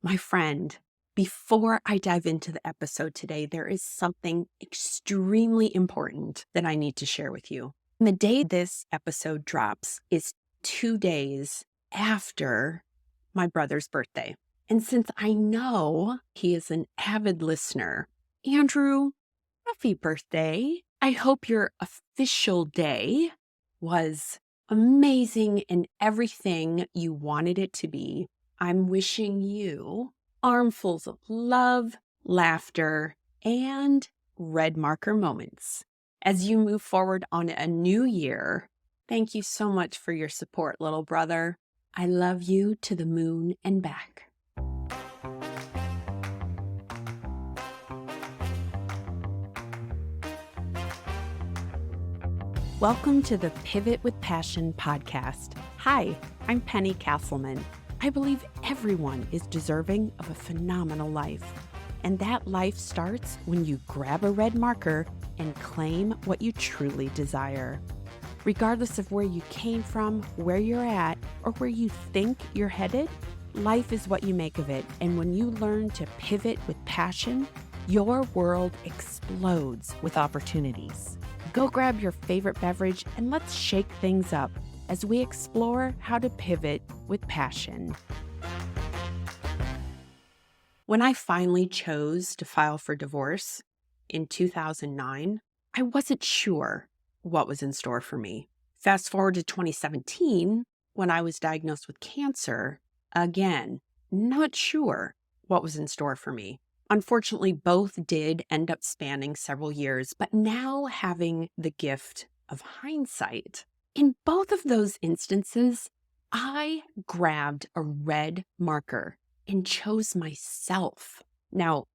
My friend, before I dive into the episode today, there is something extremely important that I need to share with you. And the day this episode drops is 2 days after my brother's birthday. And since I know he is an avid listener, Andrew, happy birthday. I hope your official day was amazing and everything you wanted it to be. I'm wishing you armfuls of love, laughter, and red marker moments as you move forward on a new year. Thank you so much for your support, little brother. I love you to the moon and back. Welcome to the Pivot with Passion podcast. Hi, I'm Penny Casselman. I believe everyone is deserving of a phenomenal life. And that life starts when you grab a red marker and claim what you truly desire. Regardless of where you came from, where you're at, or where you think you're headed, life is what you make of it. And when you learn to pivot with passion, your world explodes with opportunities. Go grab your favorite beverage and let's shake things up as we explore how to pivot with passion. When I finally chose to file for divorce in 2009, I wasn't sure what was in store for me. Fast forward to 2017, when I was diagnosed with cancer, again, not sure what was in store for me. Unfortunately, both did end up spanning several years, but now having the gift of hindsight, in both of those instances, I grabbed a red marker and chose myself. Now,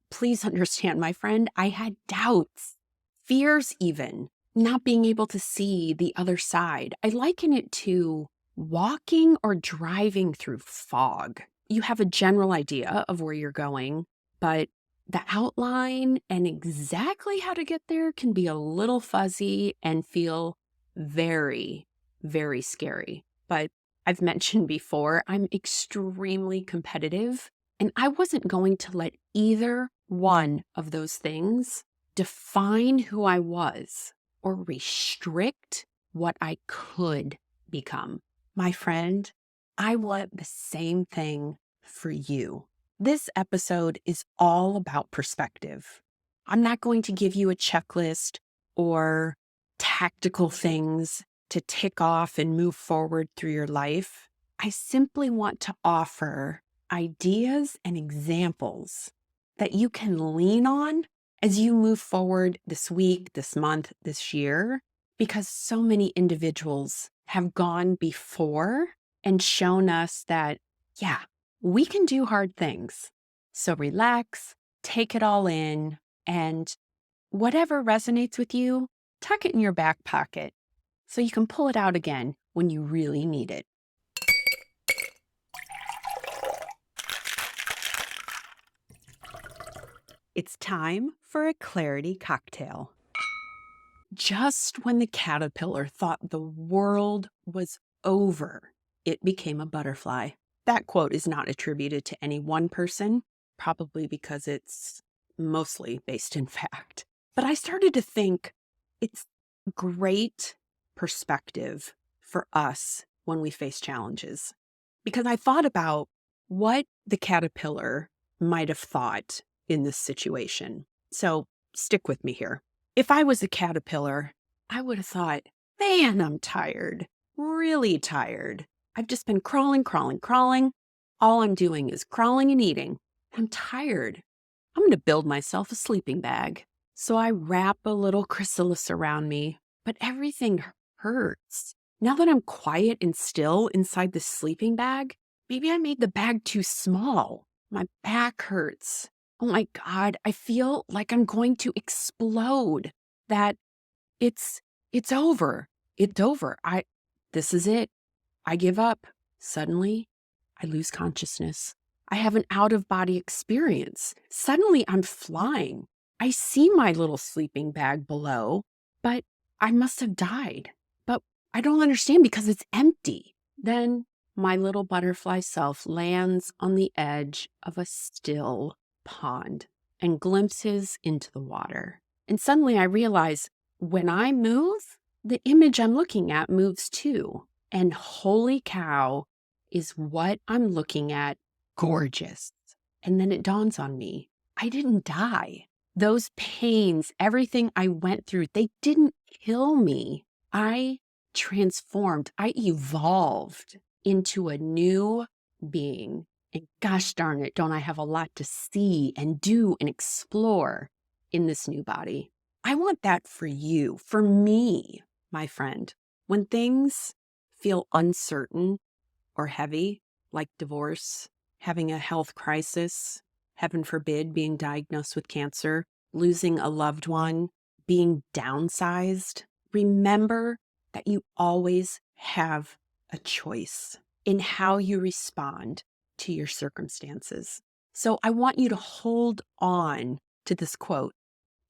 please understand, my friend, I had doubts, fears even, not being able to see the other side. I liken it to walking or driving through fog. You have a general idea of where you're going, but the outline and exactly how to get there can be a little fuzzy and feel very, very scary. But I've mentioned before, I'm extremely competitive, and I wasn't going to let either one of those things define who I was or restrict what I could become. My friend, I want the same thing for you. This episode is all about perspective. I'm not going to give you a checklist or tactical things to tick off and move forward through your life. I simply want to offer ideas and examples that you can lean on as you move forward this week, this month, this year, because so many individuals have gone before and shown us that, yeah, we can do hard things. So relax, take it all in, and whatever resonates with you, tuck it in your back pocket so you can pull it out again when you really need it. It's time for a clarity cocktail. Just when the caterpillar thought the world was over, it became a butterfly. That quote is not attributed to any one person, probably because it's mostly based in fact. But I started to think it's great perspective for us when we face challenges. Because I thought about what the caterpillar might have thought in this situation. So stick with me here. If I was a caterpillar, I would have thought, man, I'm tired, really tired. I've just been crawling. All I'm doing is crawling and eating. I'm tired. I'm going to build myself a sleeping bag. So I wrap a little chrysalis around me, but everything hurts. Now that I'm quiet and still inside the sleeping bag, maybe I made the bag too small. My back hurts. Oh my God, I feel like I'm going to explode. That it's over. It's over. This is it. I give up. Suddenly, I lose consciousness. I have an out-of-body experience. Suddenly, I'm flying. I see my little sleeping bag below, but I must have died. But I don't understand because it's empty. Then my little butterfly self lands on the edge of a still pond and glimpses into the water. And suddenly I realize when I move, the image I'm looking at moves too. And holy cow, is what I'm looking at gorgeous. And then it dawns on me, I didn't die. Those pains, everything I went through, they didn't kill me. I transformed, I evolved into a new being. And gosh darn it, don't I have a lot to see and do and explore in this new body? I want that for you, for me, my friend. When things feel uncertain or heavy, like divorce, having a health crisis, heaven forbid, being diagnosed with cancer, losing a loved one, being downsized, remember that you always have a choice in how you respond to your circumstances. So I want you to hold on to this quote.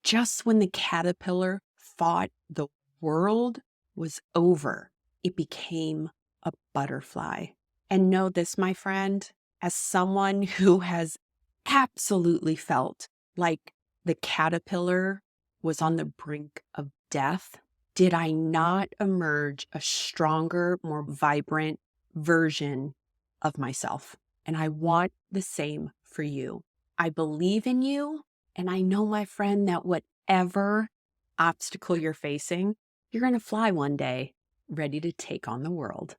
Just when the caterpillar thought the world was over, it became a butterfly. And know this, my friend, as someone who has absolutely felt like the caterpillar was on the brink of death, did I not emerge a stronger, more vibrant version of myself? And I want the same for you. I believe in you. And I know, my friend, that whatever obstacle you're facing, you're going to fly one day, ready to take on the world.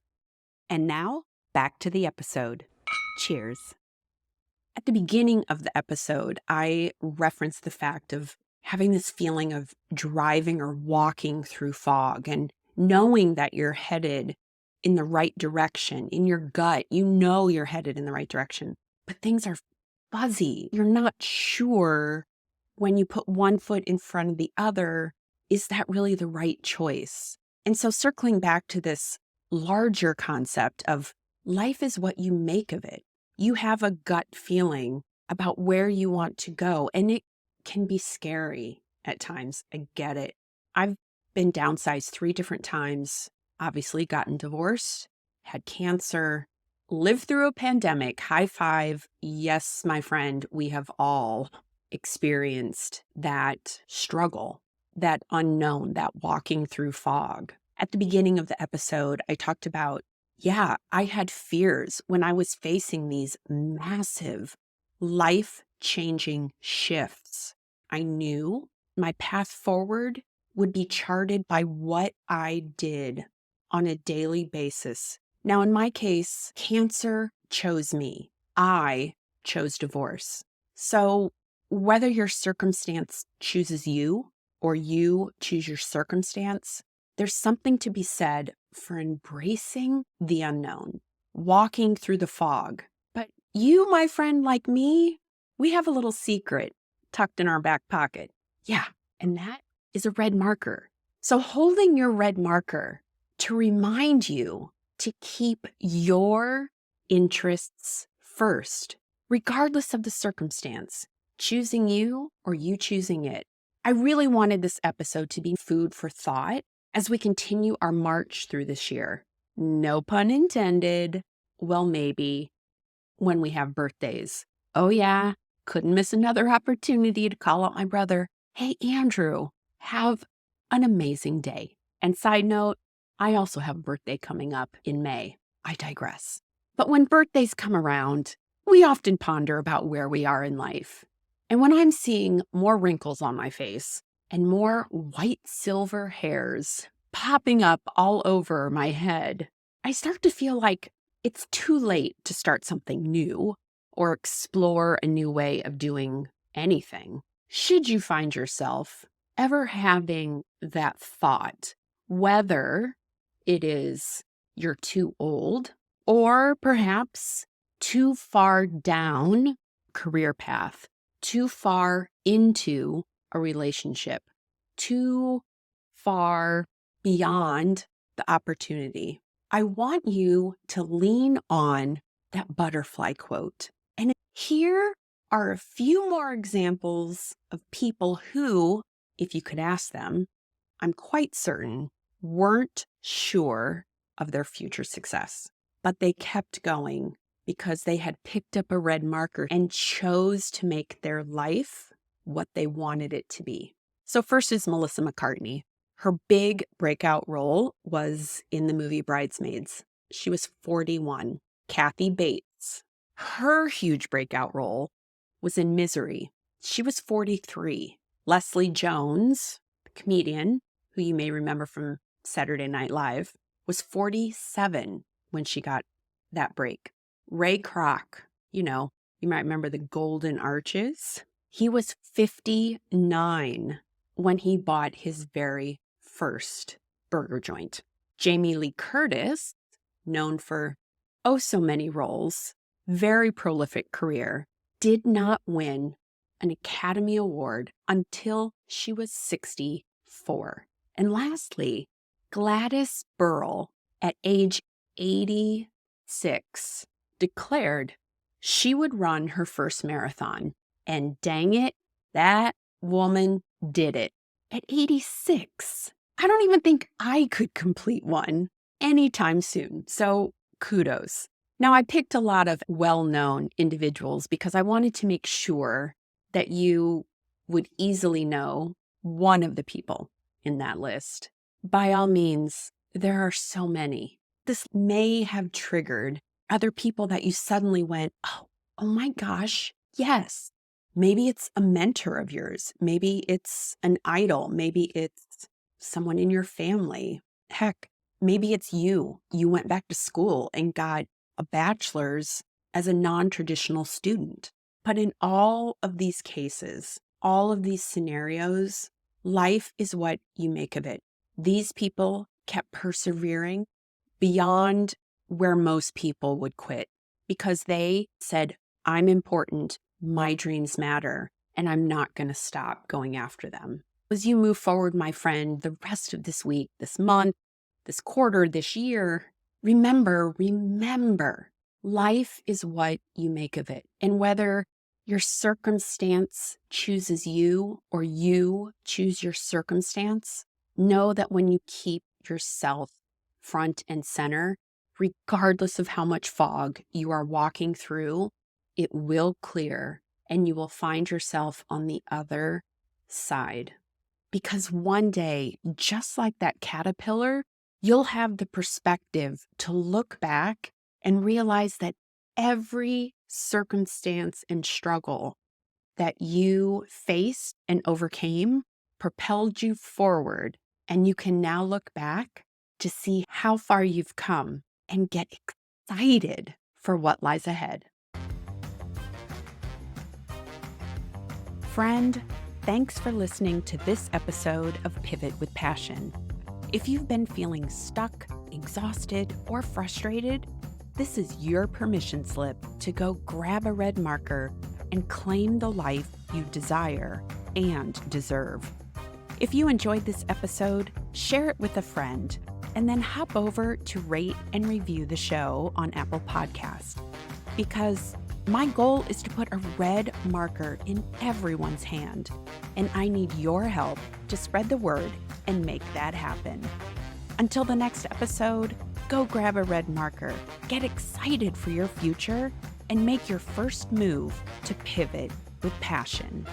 And now, back to the episode. Cheers. At the beginning of the episode, I referenced the fact of having this feeling of driving or walking through fog and knowing that you're headed in the right direction. In your gut, you know you're headed in the right direction, but things are fuzzy. You're not sure when you put one foot in front of the other, is that really the right choice? And so circling back to this larger concept of life is what you make of it. You have a gut feeling about where you want to go, and it can be scary at times. I get it. I've been downsized 3 different times, obviously gotten divorced, had cancer, lived through a pandemic. High five. Yes, my friend, we have all experienced that struggle, that unknown, that walking through fog. At the beginning of the episode, I talked about, I had fears when I was facing these massive life-changing shifts. I knew my path forward would be charted by what I did on a daily basis. Now, in my case, cancer chose me. I chose divorce. So whether your circumstance chooses you or you choose your circumstance, there's something to be said for embracing the unknown, walking through the fog. But you, my friend, like me, we have a little secret tucked in our back pocket. Yeah, and that is a red marker. So holding your red marker to remind you to keep your interests first, regardless of the circumstance, choosing you or you choosing it. I really wanted this episode to be food for thought as we continue our march through this year. No pun intended. Well, maybe when we have birthdays. Oh yeah, couldn't miss another opportunity to call out my brother. Hey, Andrew, have an amazing day. And side note, I also have a birthday coming up in May. I digress. But when birthdays come around, we often ponder about where we are in life. And when I'm seeing more wrinkles on my face and more white silver hairs popping up all over my head, I start to feel like it's too late to start something new or explore a new way of doing anything. Should you find yourself ever having that thought, whether it is you're too old or perhaps too far down career path, too far into a relationship, too far beyond the opportunity, I want you to lean on that butterfly quote. And here are a few more examples of people who, if you could ask them, I'm quite certain weren't sure of their future success. but they kept going because they had picked up a red marker and chose to make their life what they wanted it to be. So first is Melissa McCartney. Her big breakout role was in the movie Bridesmaids. She was 41. Kathy Bates. Her huge breakout role was in Misery. She was 43. Leslie Jones, the comedian, who you may remember from Saturday Night Live, was 47 when she got that break. Ray Kroc, you might remember the Golden Arches. He was 59 when he bought his very first burger joint. Jamie Lee Curtis, known for so many roles, very prolific career, did not win an Academy Award until she was 64. And lastly, Gladys Burrell, at age 86, declared she would run her first marathon. And dang it, that woman did it. At 86, I don't even think I could complete one anytime soon. So kudos. Now, I picked a lot of well-known individuals because I wanted to make sure that you would easily know one of the people in that list. By all means, there are so many. This may have triggered other people that you suddenly went, oh my gosh, yes. Maybe it's a mentor of yours. Maybe it's an idol. Maybe it's someone in your family. Heck, maybe it's you. You went back to school and got a bachelor's as a non-traditional student. But in all of these cases, all of these scenarios, life is what you make of it. These people kept persevering beyond where most people would quit because they said, I'm important, my dreams matter, and I'm not going to stop going after them. As you move forward, my friend, the rest of this week, this month, this quarter, this year, remember, life is what you make of it. And whether your circumstance chooses you or you choose your circumstance, know that when you keep yourself front and center, regardless of how much fog you are walking through, it will clear and you will find yourself on the other side. Because one day, just like that caterpillar, you'll have the perspective to look back and realize that every circumstance and struggle that you faced and overcame propelled you forward. And you can now look back to see how far you've come and get excited for what lies ahead. Friend, thanks for listening to this episode of Pivot with Passion. If you've been feeling stuck, exhausted, or frustrated, this is your permission slip to go grab a red marker and claim the life you desire and deserve. If you enjoyed this episode, share it with a friend, and then hop over to rate and review the show on Apple Podcasts. Because my goal is to put a red marker in everyone's hand, and I need your help to spread the word and make that happen. Until the next episode, go grab a red marker, get excited for your future, and make your first move to pivot with passion.